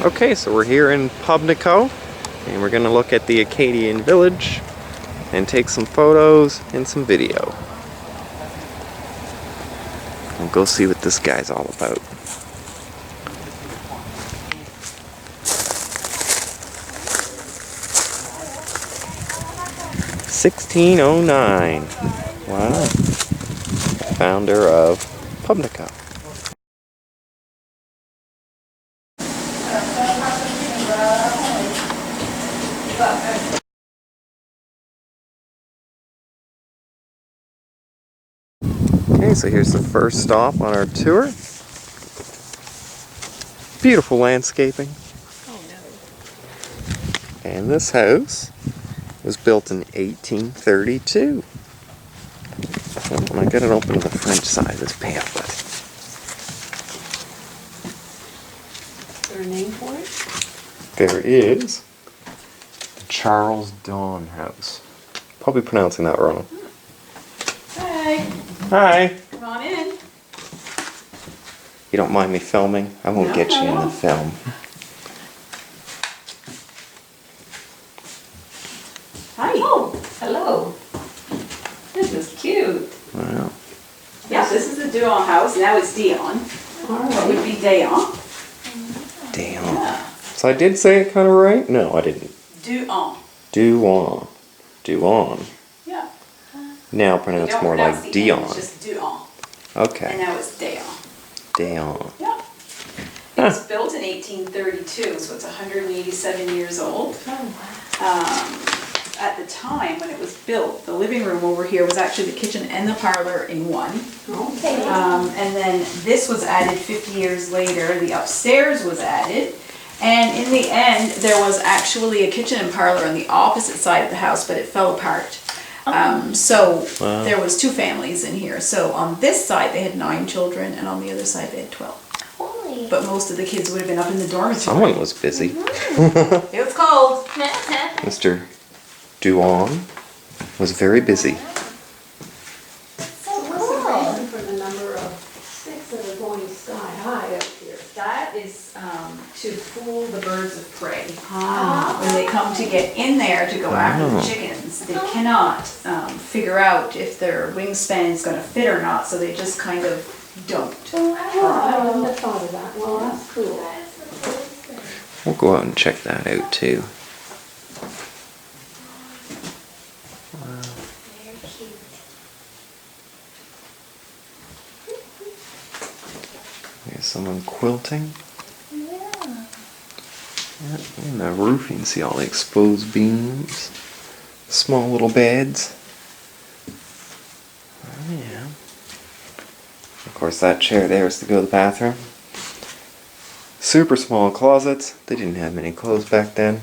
Okay, so we're here in Pubnico, and we're going to look at the Acadian village and take some photos and some video. We'll go see what this guy's all about. (1609). Wow. Founder of Pubnico. Okay, so here's the first stop on our tour. Beautiful landscaping. Oh no. And this house was built in 1832. I gotta open the French side of this pamphlet. Is there a name for it? There is the Charles Dawn House. Probably pronouncing that wrong. Hi. Hi. Come on in. You don't mind me filming? I won't get you in the film. Hi. Oh, hello. This is cute. Wow. Yeah, this is the Duon house. Now it's Dion. What would be Dayon? Damn. Yeah. So I did say it kind of right? No, I didn't. Duon. Duon. Duon. Yeah. Now pronounced Don't more pronounce like the N, Dion. It's just Duon. Okay. And now it's Dayon. Dion. Yeah. It was built in 1832, so it's 187 years old. At the time when it was built, the living room over here was actually the kitchen and the parlor in one. Okay. And then this was added 50 years later. The upstairs was added. And in the end, there was actually a kitchen and parlor on the opposite side of the house, but it fell apart. So there was two families in here. So on this side, they had 9 children, and on the other side, they had 12. Holy. But most of the kids would have been up in the dormitory. Someone was busy. It was cold. Mr. Duon was very busy. So cool. For the number of sticks that are going sky high up here. That is to fool the birds of prey. When they come to get in there to go after the chickens, they cannot figure out if their wingspan is going to fit or not, so they just kind of don't. Oh, I wouldn't have thought of that. Well, that's cool. We'll go out and check that out too. Very cute. There's someone quilting. Yeah. Yeah, and the roof, you can see all the exposed beams. Small little beds. Oh, yeah. Of course, that chair there is to go to the bathroom. Super small closets. They didn't have many clothes back then.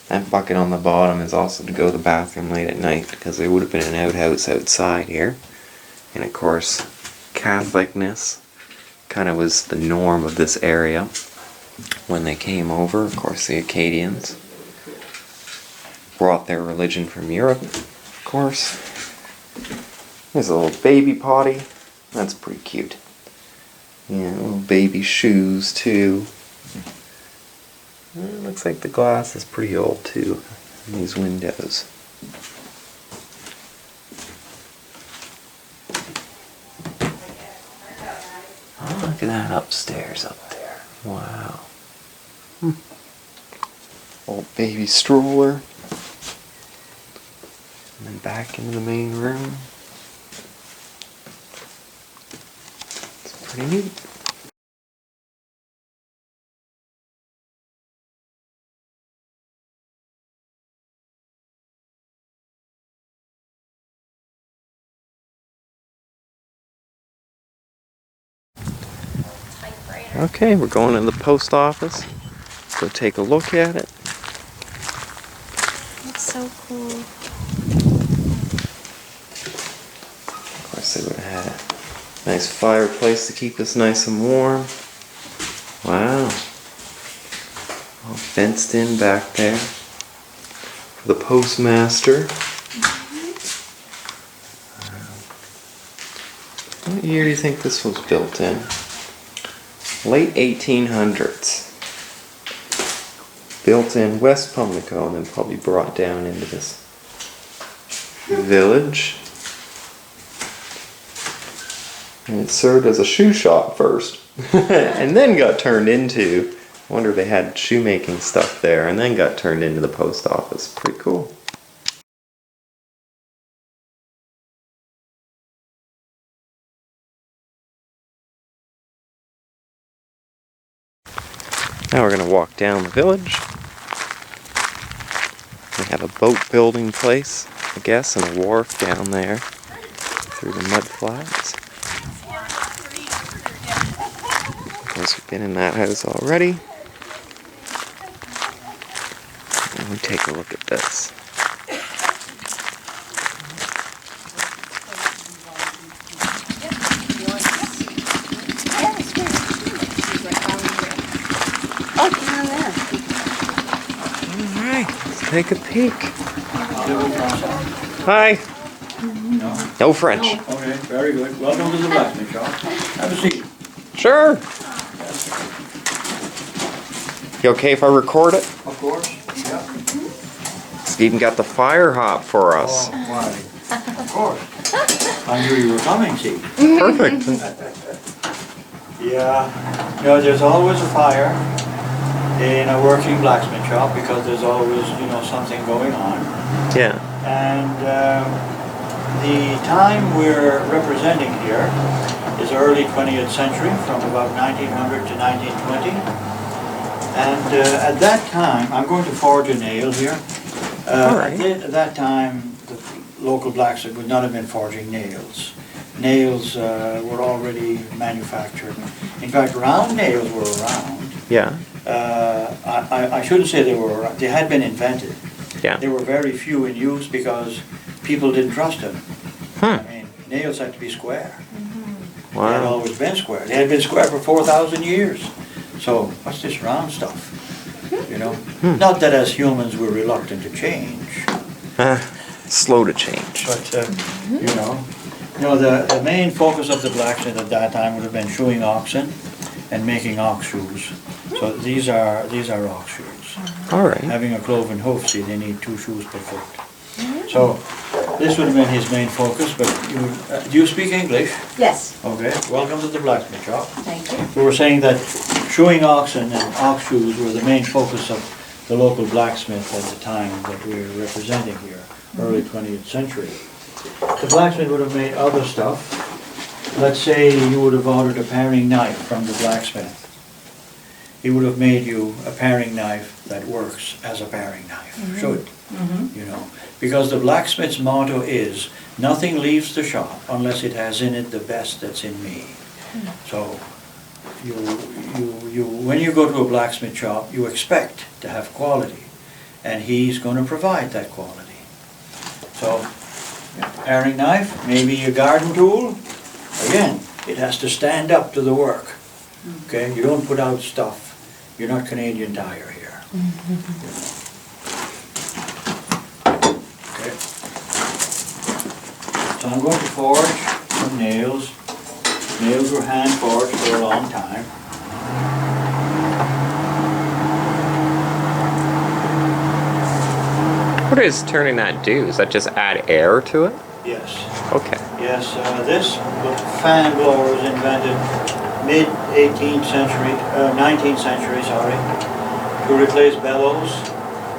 That bucket on the bottom is also to go to the bathroom late at night, because there would have been an outhouse outside here. And of course, Catholicness kind of was the norm of this area when they came over. Of course, the Acadians brought their religion from Europe, of course. There's a little baby potty. That's pretty cute. Yeah, little baby shoes too. It looks like the glass is pretty old too in these windows. Oh, look at that upstairs up there. Wow. Old baby stroller. And then back into the main room. It's pretty neat. Okay, we're going to the post office. Go take a look at it. That's so cool. Of course, they would have had a nice fireplace to keep us nice and warm. Wow. All fenced in back there. For the postmaster. What year do you think this was built in? Late 1800s. built in West Pubnico and then probably brought down into this village. And it served as a shoe shop first. And then got turned into, I wonder if they had shoemaking stuff there, and then got turned into the post office. Pretty cool. Now we're going to walk down the village. We have a boat building place, I guess, and a wharf down there through the mud flats. Of course, we've been in that house already. And we take a look at this. Take a peek. Hi. No French. Okay, very good. Welcome to the Blacksmith Shop. Have a seat. Sure. You okay if I record it? Of course. Yeah. It's even got the fire hop for us. Oh, why? Of course. I knew you were coming, see. Perfect. Yeah. You know, there's always a fire in a working blacksmith shop because there's always, you know, something going on. Yeah. And the time we're representing here is early 20th century, from about 1900 to 1920. And at that time, I'm going to forge a nail here. All right. At that time, the local blacksmith would not have been forging nails. Nails were already manufactured. In fact, round nails were around. Yeah. I shouldn't say they were around. They had been invented. Yeah. They were very few in use because people didn't trust them. I mean, nails had to be square. They had Wow. always been square. They had been square for 4,000 years. So what's this round stuff? You know? Not that as humans we're reluctant to change, Slow to change. but the main focus of the blacksmith at that time would have been shoeing oxen and making ox shoes. So these are ox shoes. All right. Having a cloven hoof, see, they need 2 shoes per foot. So this would have been his main focus, but do you speak English? Yes, Okay, welcome to the Blacksmith Shop. thank you. We were saying that shoeing oxen and ox shoes were the main focus of the local blacksmith at the time that we were representing here, early 20th century. The blacksmith would have made other stuff. Let's say you would have ordered a paring knife from the blacksmith. He would have made you a paring knife that works as a paring knife, should, you know. Because the blacksmith's motto is, nothing leaves the shop unless it has in it the best that's in me. So, when you go to a blacksmith shop, you expect to have quality, and he's going to provide that quality. So, paring knife, maybe a garden tool, again, it has to stand up to the work. Okay, you don't put out stuff. You're not Canadian Tire here. Okay. So I'm going to forge some nails. Nails were hand forged for a long time. What does turning that do? Does that just add air to it? Yes. Okay. Yes, this fan blower was invented mid-18th century, 19th century, sorry, to replace bellows.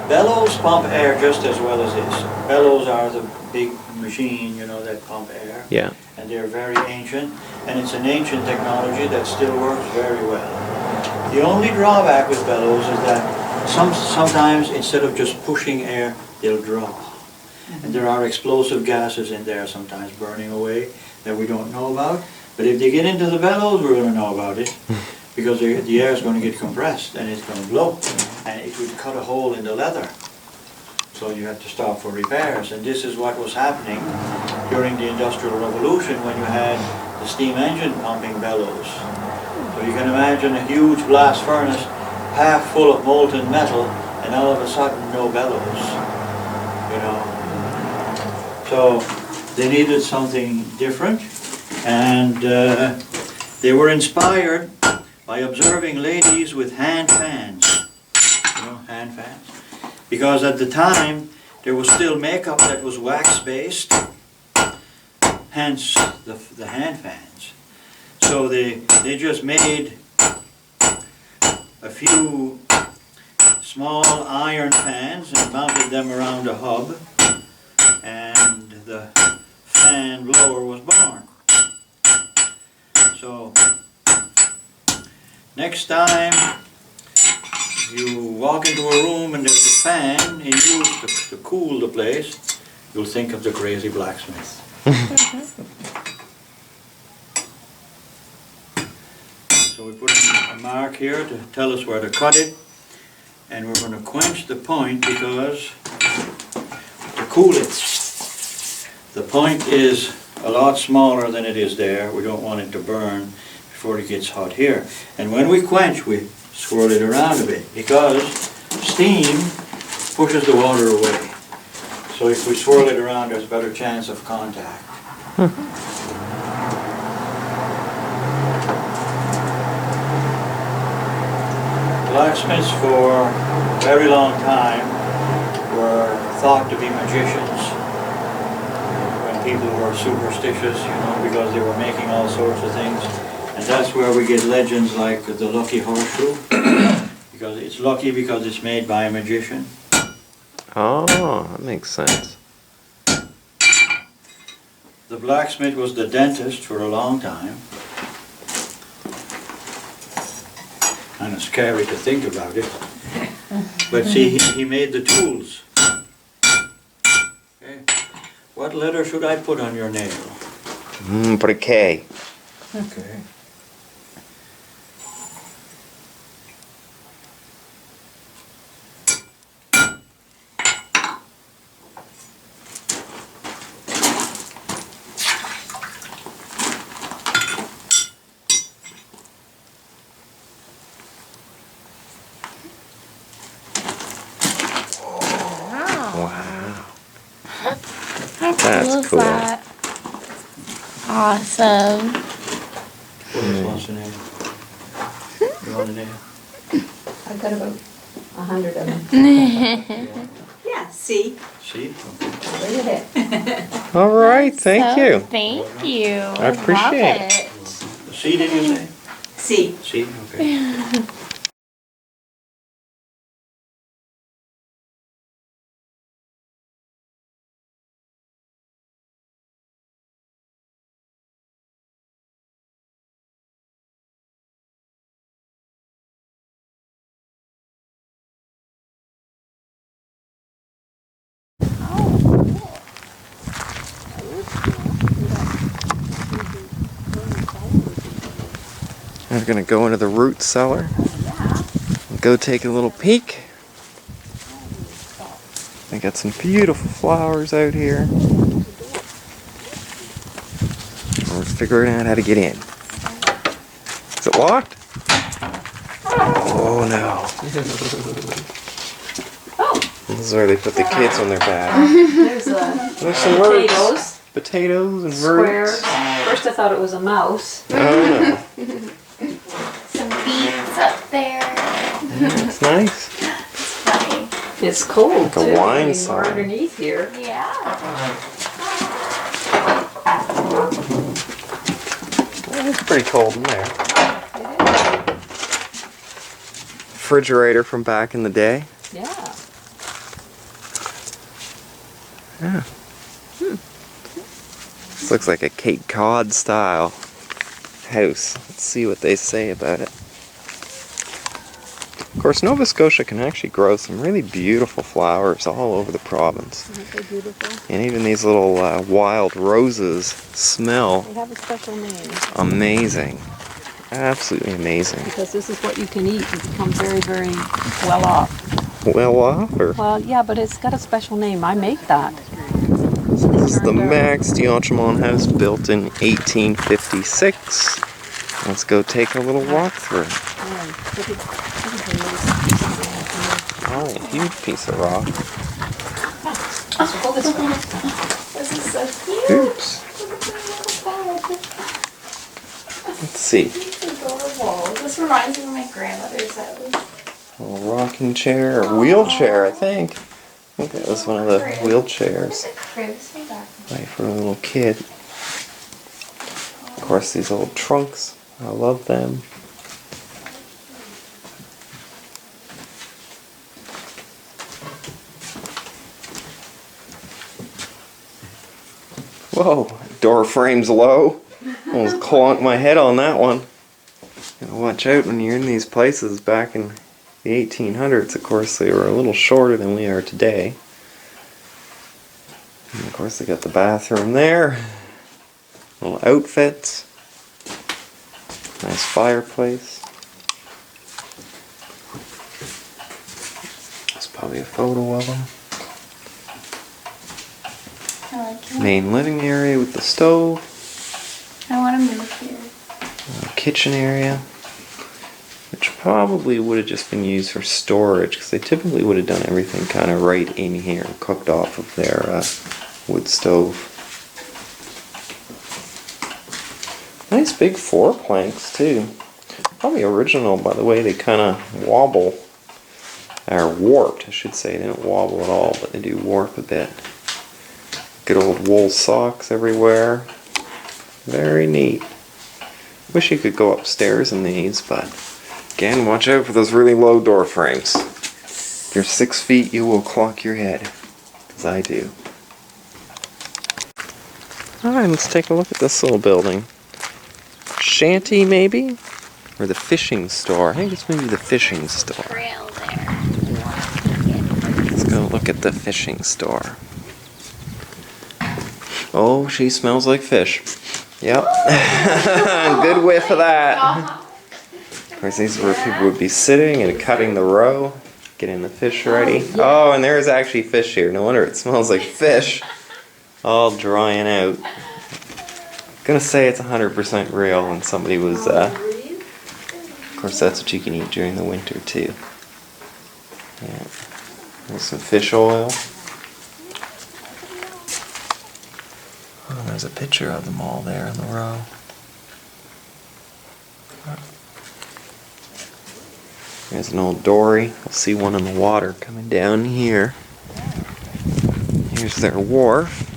Bellows pump air just as well as this. Bellows are the big machine, you know, that pump air. Yeah. And they're very ancient, and it's an ancient technology that still works very well. The only drawback with bellows is that sometimes instead of just pushing air, they'll draw. And there are explosive gases in there sometimes burning away that we don't know about. But if they get into the bellows, we're going to know about it, because the air is going to get compressed and it's going to blow, and it would cut a hole in the leather. So you have to stop for repairs, and this is what was happening during the Industrial Revolution when you had the steam engine pumping bellows. So you can imagine a huge blast furnace half full of molten metal, and all of a sudden no bellows, you know. So they needed something different. And they were inspired by observing ladies with hand fans. You know, hand fans. Because at the time, there was still makeup that was wax-based, hence the hand fans. So they just made a few small iron fans and mounted them around a hub, and the fan blower was born. So next time you walk into a room and there's a fan in use to cool the place, you'll think of the crazy blacksmith. So we put a mark here to tell us where to cut it, and we're going to quench the point because to cool it. The point is a lot smaller than it is there. We don't want it to burn before it gets hot here. And when we quench, we swirl it around a bit because steam pushes the water away. So if we swirl it around, there's a better chance of contact. Blacksmiths for a very long time were thought to be magicians. When people were superstitious, you know, because they were making all sorts of things. And that's where we get legends like the lucky horseshoe. Because it's lucky because it's made by a magician. Oh, that makes sense. The blacksmith was the dentist for a long time. Kind of scary to think about it. But see, he made the tools. Okay. What letter should I put on your nail? Put a K. Okay. Wow. That's cool. That? Awesome. Who wants a nail? You want a nail? I've got about 100 of them. Yeah, see? See? Okay. Bring it in. All right, thank So, you. Thank you. I appreciate Love it. See, did you say? See. See? Okay. I'm gonna go into the root cellar. Go take a little peek. I got some beautiful flowers out here. We're figuring out how to get in. Is it locked? Oh no. This is where they put the kids on their back. There's There's some roots. potatoes, Potatoes and squares. roots. First I thought it was a mouse. Oh Some beets up there. no. It's nice. Funny. It's cold Like a too. wine We're cellar. underneath here. Yeah. It's pretty cold in there. Refrigerator from back in the day. Yeah. Yeah. This looks like a Cape Cod style house. Let's see what they say about it. Of course, Nova Scotia can actually grow some really beautiful flowers all over the province. Aren't they beautiful? And even these little wild roses smell They have a special name amazing. Absolutely amazing. because this is what you can eat. You become very, very well off. Well off, or Well, yeah, but it's got a special name. I make that. this is the Max d'Entremont house built in 1856. Let's go take a little walk through. Oh, a huge piece of rock. This is so cute. Oops. Let's see. It's adorable. This reminds me of my grandmother's house. little rocking chair or wheelchair, I think. I think that was one of the wheelchairs. Right, for a little kid. Of course, these old trunks. I love them. Whoa, door frame's low. Almost clonked my head on that one. Gotta watch out when you're in these places. Back in the 1800s, of course, they were a little shorter than we are today. And of course, they got the bathroom there. Little outfits. Nice fireplace. There's probably a photo of them. I like it. Main living area with the stove. I want to move here. Kitchen area, which probably would have just been used for storage, because they typically would have done everything kind of right in here, cooked off of their wood stove. Nice big 4 planks too. Probably original, by the way. They kind of wobble, or warped, I should say. They don't wobble at all, but they do warp a bit. Good old wool socks everywhere. Very neat. Wish you could go upstairs in these, but again, watch out for those really low door frames. If you're 6 feet, you will clock your head, as I do. Alright, let's take a look at this little building. Shanty, maybe? Or the fishing store. I think it's maybe the fishing store. Grill there. Let's go look at the fishing store. Oh, she smells like fish. Yep. Good whiff of that. Of course, these are where people would be sitting and cutting the roe, getting the fish ready. Oh, and there's actually fish here. No wonder it smells like fish. All drying out. Gonna say it's 100% real, and somebody was, of course, that's what you can eat during the winter too. Yeah. There's some fish oil. Oh, there's a picture of them all there in the row. There's an old dory. We'll see one in the water coming down here. Here's their wharf.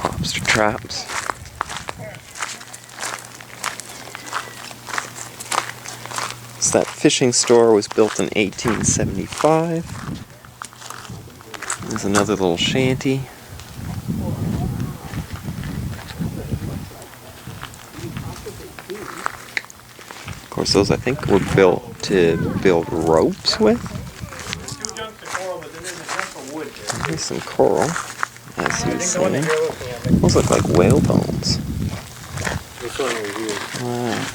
Lobster traps. So that fishing store was built in 1875. There's another little shanty. Of course, those I think were built to build ropes with. Here's some coral, as he was saying. Those look like whale bones. Wow.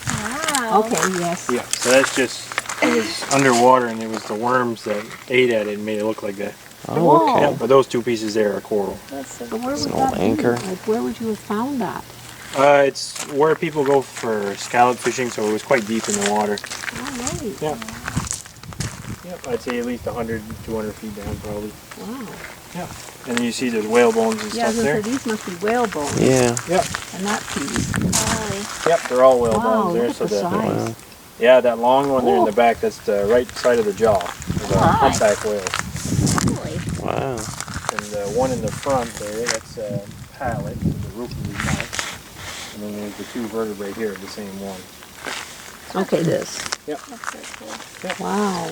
Wow. Okay, yes. Yeah, so that's just, it was underwater and it was the worms that ate at it and made it look like that. Oh, Yeah, okay. but those 2 pieces there are coral. So where It's would an old that anchor. be? Like, where would you have found that? It's where people go for scallop fishing, so it was quite deep in the water. Oh, right. Yeah. Yep, I'd say at least 100, 200 feet down probably. Wow. Yeah. And then you see there's whale bones and Yeah, stuff there. these must be whale bones. Yeah. Yep, And that piece. yep, they're all whale Wow, bones there. look So at the size. Wow. yeah, that long one there in the back, that's the right side of the jaw of a humpback whale. Wow. And the one in the front there, that's a palate, the roof of his mouth. And then there's the 2 vertebrae here, the same one. Okay, this. Yep. Wow.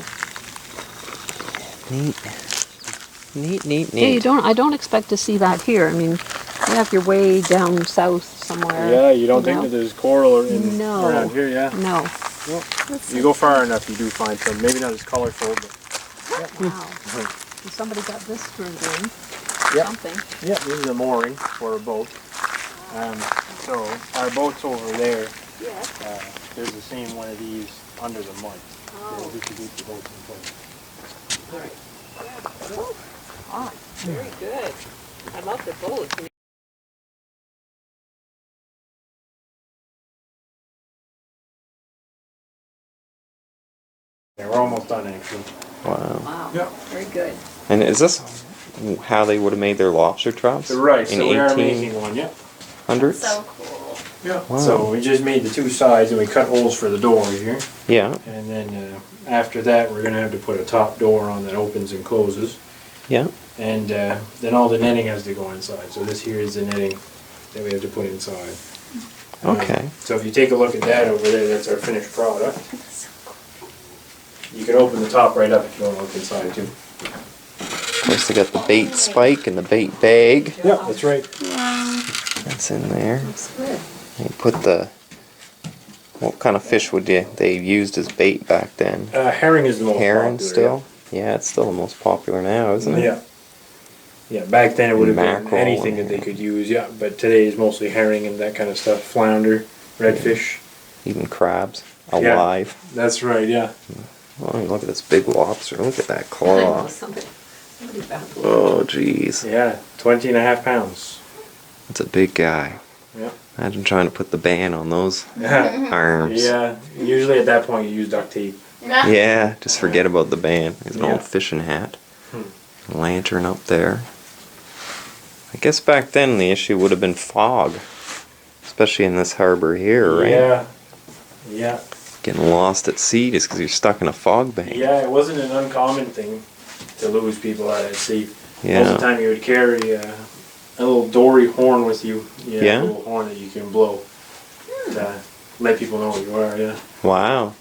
Neat. Neat, neat, Yeah, neat. I don't expect to see that here. I mean, you have your way down south somewhere. Yeah, you don't know? think that there's coral in No. around here, yeah. No. You go far enough, you do find some. Maybe not as colorful, but Wow. And somebody got this screwed in. Yep. Something. yeah, this is a mooring for a boat. So our boat's over there. There's the same one of these under the mud. So we could keep the boats in place. Very good. I love the boat. Yeah, we're almost done actually. Wow. Wow. Yeah. Very good. And is this how they would have made their lobster traps? Right, In so we are making one, yeah. 1800s? So cool. Yeah. Wow. So we just made the two sides and we cut holes for the doors here. Yeah. And then after that, we're gonna have to put a top door on that opens and closes. Yeah. And then all the netting has to go inside. So this here is the netting that we have to put inside. Okay. So if you take a look at that over there, that's our finished product. You can open the top right up if you want to look inside too. Of course, they got the bait spike and the bait bag. Yeah, that's right. That's in there. Looks good. You put the. What kind of fish would they used as bait back then? Herring is the most Herring popular. still? Yeah, it's still the most popular now, isn't it? Yeah. Yeah, back then it would have been Mackerel anything that and- they could use, yeah, but today is mostly herring and that kind of stuff. Flounder, redfish. Even crabs. Yeah. Alive. That's right, yeah. Oh, look at this big lobster. Look at that I know, claw. somebody found one. Oh, jeez. Yeah, 20.5 pounds. That's a big guy. Yeah. Imagine trying to put the band on those arms. Yeah, usually at that point you use duct tape. Yeah, just forget about the band. There's an Yeah. old fishing hat. Lantern up there. I guess back then the issue would have been fog. Especially in this harbor here, right? Yeah. Yeah. Getting lost at sea just because you're stuck in a fog bank. Yeah, it wasn't an uncommon thing to lose people out at sea. Most Yeah. of the time you would carry a little dory horn with you. Yeah. A little horn that you can blow to let people know where you are, yeah. Wow.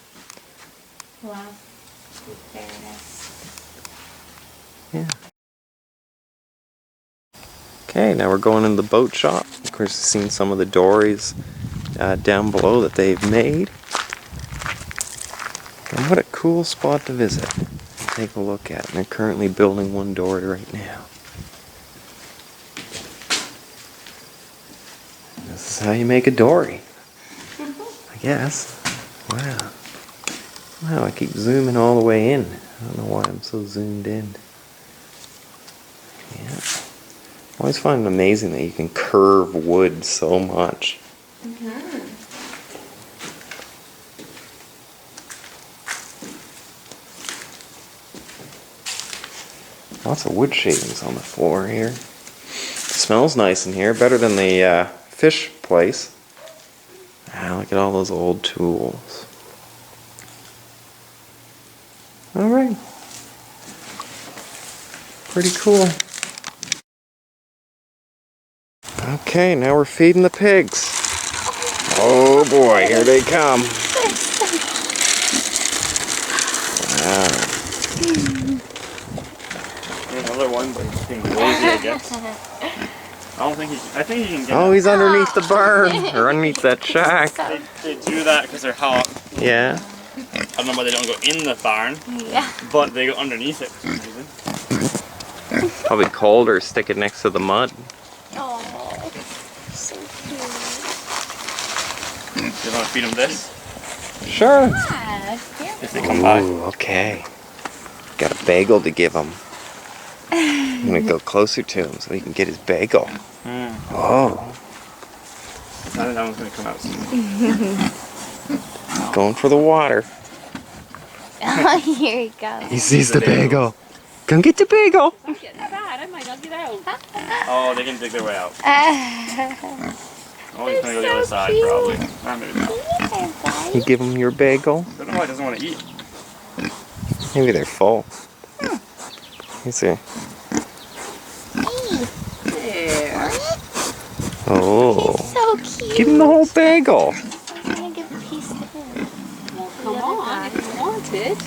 Wow. Very nice. Yeah. Okay, now we're going in the boat shop. Of course, you've seen some of the dories down below that they've made. And what a cool spot to visit. Take a look at. And they're currently building one dory right now. This is how you make a dory. I guess. Wow. Wow, I keep zooming all the way in. I don't know why I'm so zoomed in. Yeah. I always find it amazing that you can curve wood so much. Lots of wood shavings on the floor here. Smells nice in here, better than the fish place. Ah, look at all those old tools. Alright. Pretty cool. Okay, now we're feeding the pigs. Oh boy, here they come. Wow. Another one, but he's being lazy, I guess. I think he can get Oh, he's underneath the barn, or underneath that shack. They do that because they're hot. Yeah. I don't know why they don't go in the barn, Yeah. but they go underneath it for some reason. Probably colder sticking next to the mud. Oh, so cute. You want to feed them this Sure. Yeah, here. if they come by. Ooh, okay. Got a bagel to give him. I'm gonna go closer to him so he can get his bagel. Oh, I think that one's going to come out soon. going for the water. Oh, here he goes. He sees the bagel. Come get the bagel. I'm getting bad, I might not get out. Oh, they can dig their way out. Uh, Oh, he's going to go the other side cute. probably. Ah, maybe not. You give him your bagel. I don't know why he doesn't want to eat. Maybe they're full. You see. There. Oh, so cute. give him the whole bagel. I'm gonna give a piece to him. Come on, if you want it.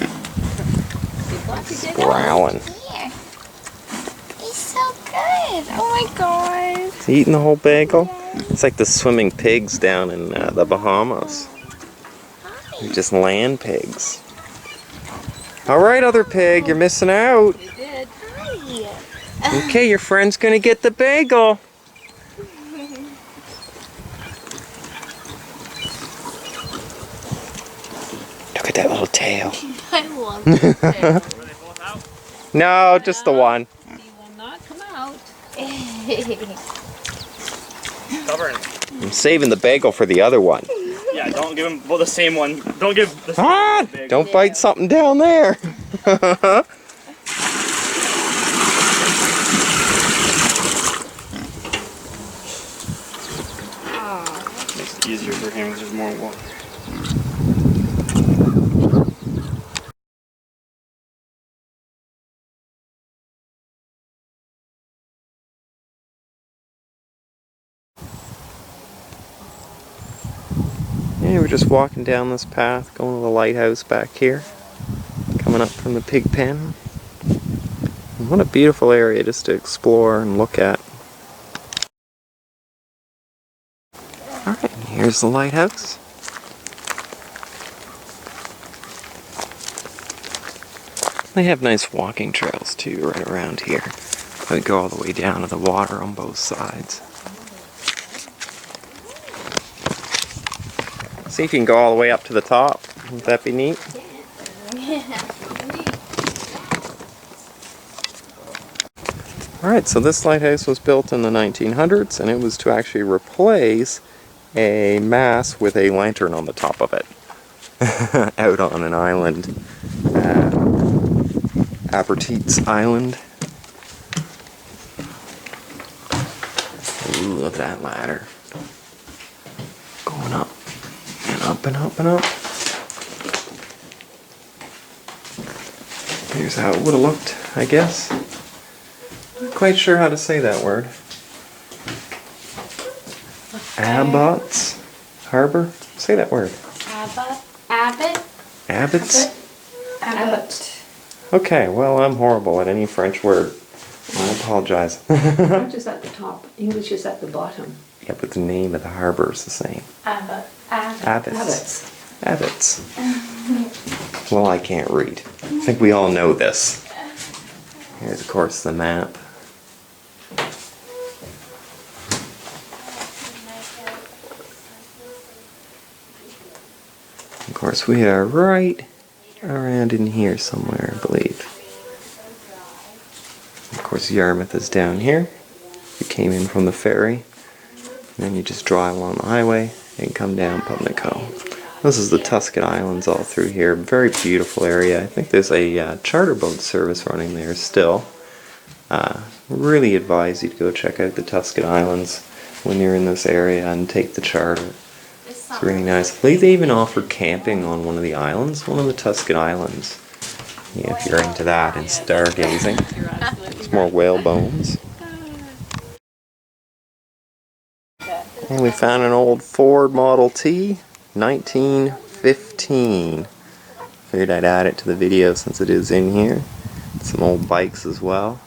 You've got to get out. Growling. Here. He's so good. Oh my god. Is he eating the whole bagel? It's like the swimming pigs down in the Bahamas. They're just land pigs. All right, other pig, you're missing out. You did. Hi. Okay, your friend's gonna get the bagel. Look at that little tail. I love it. Were they both out? No, just the one. He will not come out. Stubborn. I'm saving the bagel for the other one. Yeah, don't give him both the same one. Don't give the same Ah! one big. Don't bite something down there. easier for him because there's more water. Yeah, we're just walking down this path, going to the lighthouse back here, coming up from the pig pen. And what a beautiful area just to explore and look at. Alright, here's the lighthouse. They have nice walking trails too right around here. They go all the way down to the water on both sides. See if you can go all the way up to the top. Would that be neat? Alright, so this lighthouse was built in the 1900s, and it was to actually replace a mast with a lantern on the top of it. Out on an island. Aperteets Island. Ooh, look at that ladder. Going up and up and up and up. Here's how it would have looked, I guess. Not quite sure how to say that word. Abbott's Harbor? Say that word. Abbott? Abbott's? Abbott. Okay, well, I'm horrible at any French word. I apologize. French is at the top, English is at the bottom. Yeah, but the name of the harbor is the same. Abbott. Abbott's. Abbott's. Well, I can't read. I think we all know this. Here's, of course, the map. Of course, we are right around in here somewhere, I believe. Of course, Yarmouth is down here. You came in from the ferry, and then you just drive along the highway and come down Pubnico. This is the Tuscan Islands all through here. Very beautiful area. I think there's a charter boat service running there still. Really advise you to go check out the Tuscan Islands when you're in this area and take the charter. It's really nice. I believe they even offer camping on one of the islands, one of the Tuscan Islands. Yeah, if you're into that and stargazing. There's more whale bones. And we found an old Ford Model T, 1915. Figured I'd add it to the video since it is in here. Some old bikes as well.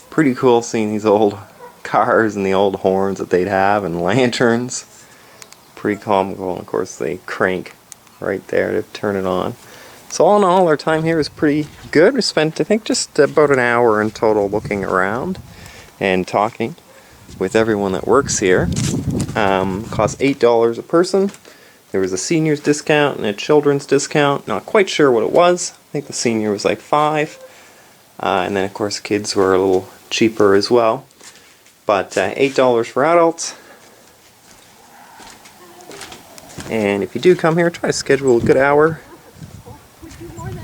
Pretty cool seeing these old cars and the old horns that they'd have and lanterns. Pretty comical, and of course they crank right there to turn it on. So all in all, our time here was pretty good. We spent, I think, just about an hour in total looking around and talking with everyone that works here. Cost $8 a person. There was a senior's discount and a children's discount. Not quite sure what it was. I think the senior was like $5. And then of course kids were a little cheaper as well. But $8 for adults. And if you do come here, try to schedule a good hour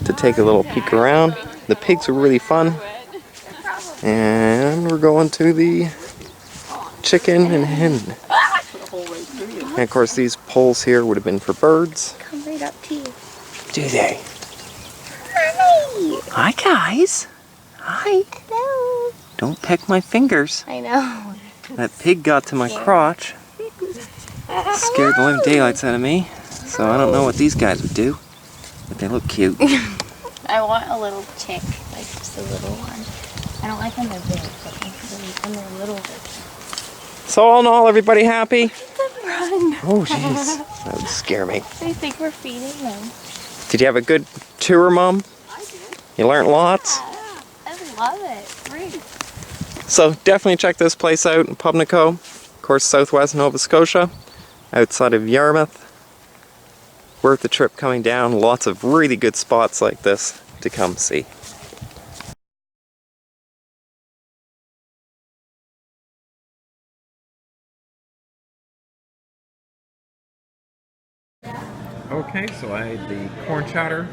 to take a little peek around. The pigs were really fun. And we're going to the chicken and hen. And of course these poles here would have been for birds. Come right up to you. Do they? Hi. Hi guys. Hi. Hello. Don't peck my fingers. I know. That pig got to my crotch. Scared the living daylights out of me. So I don't know what these guys would do. But they look cute. I want a little chick, like just a little one. I don't like when they're big, but when they're little, they're cute. So all in all, everybody happy? Run. Oh jeez, that would scare me. They think we're feeding them. Did you have a good tour, Mom? I did. You learned lots? Yeah, I love it. Great. So definitely check this place out in Pubnico, of course southwest Nova Scotia, outside of Yarmouth. Worth the trip coming down. Lots of really good spots like this to come see. Okay, so I had the corn chowder,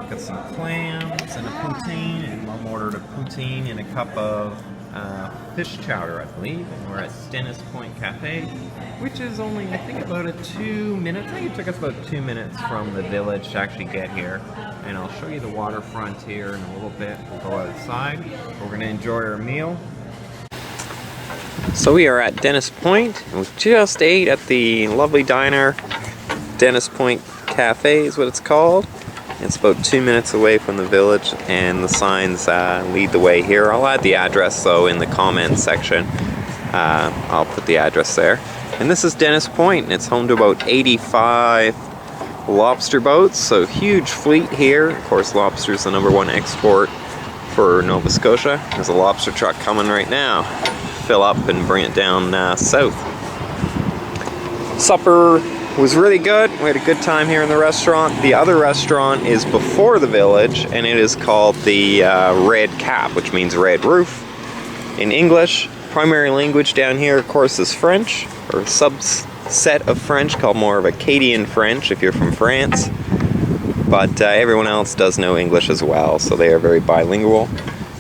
got some clams and a poutine, and Mom ordered a poutine and a cup of fish chowder, I believe, and we're at Dennis Point Cafe, which is only, I think, about a 2 minutes. I think it took us about 2 minutes from the village to actually get here. And I'll show you the waterfront here in a little bit. We'll go outside. We're going to enjoy our meal. So we are at Dennis Point, and we just ate at the lovely diner. Dennis Point Cafe is what it's called. It's about 2 minutes away from the village, and the signs lead the way here. I'll add the address though in the comments section. I'll put the address there. And this is Dennis Point, and it's home to about 85 lobster boats, so huge fleet here. Of course, lobster is the #1 export for Nova Scotia. There's a lobster truck coming right now. Fill up and bring it down south. Supper was really good. We had a good time here in the restaurant. The other restaurant is before the village, and it is called the Red Cap, which means red roof in English. Primary language down here, of course, is French, or a subset of French called more of Acadian French if you're from France. But everyone else does know English as well, so they are very bilingual.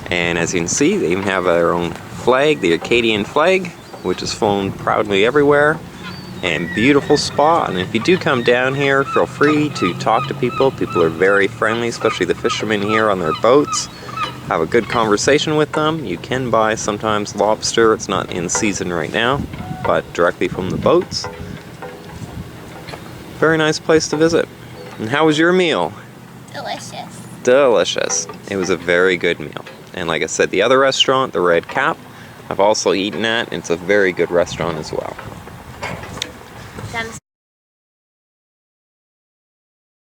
And as you can see, they even have their own flag, the Acadian flag, which is flown proudly everywhere. And beautiful spot. And if you do come down here, feel free to talk to people. People are very friendly, especially the fishermen here on their boats. Have a good conversation with them. You can buy sometimes lobster. It's not in season right now, but directly from the boats. Very nice place to visit. And how was your meal? Delicious. Delicious. It was a very good meal. And like I said, the other restaurant, the Red Cap, I've also eaten at, and it's a very good restaurant as well.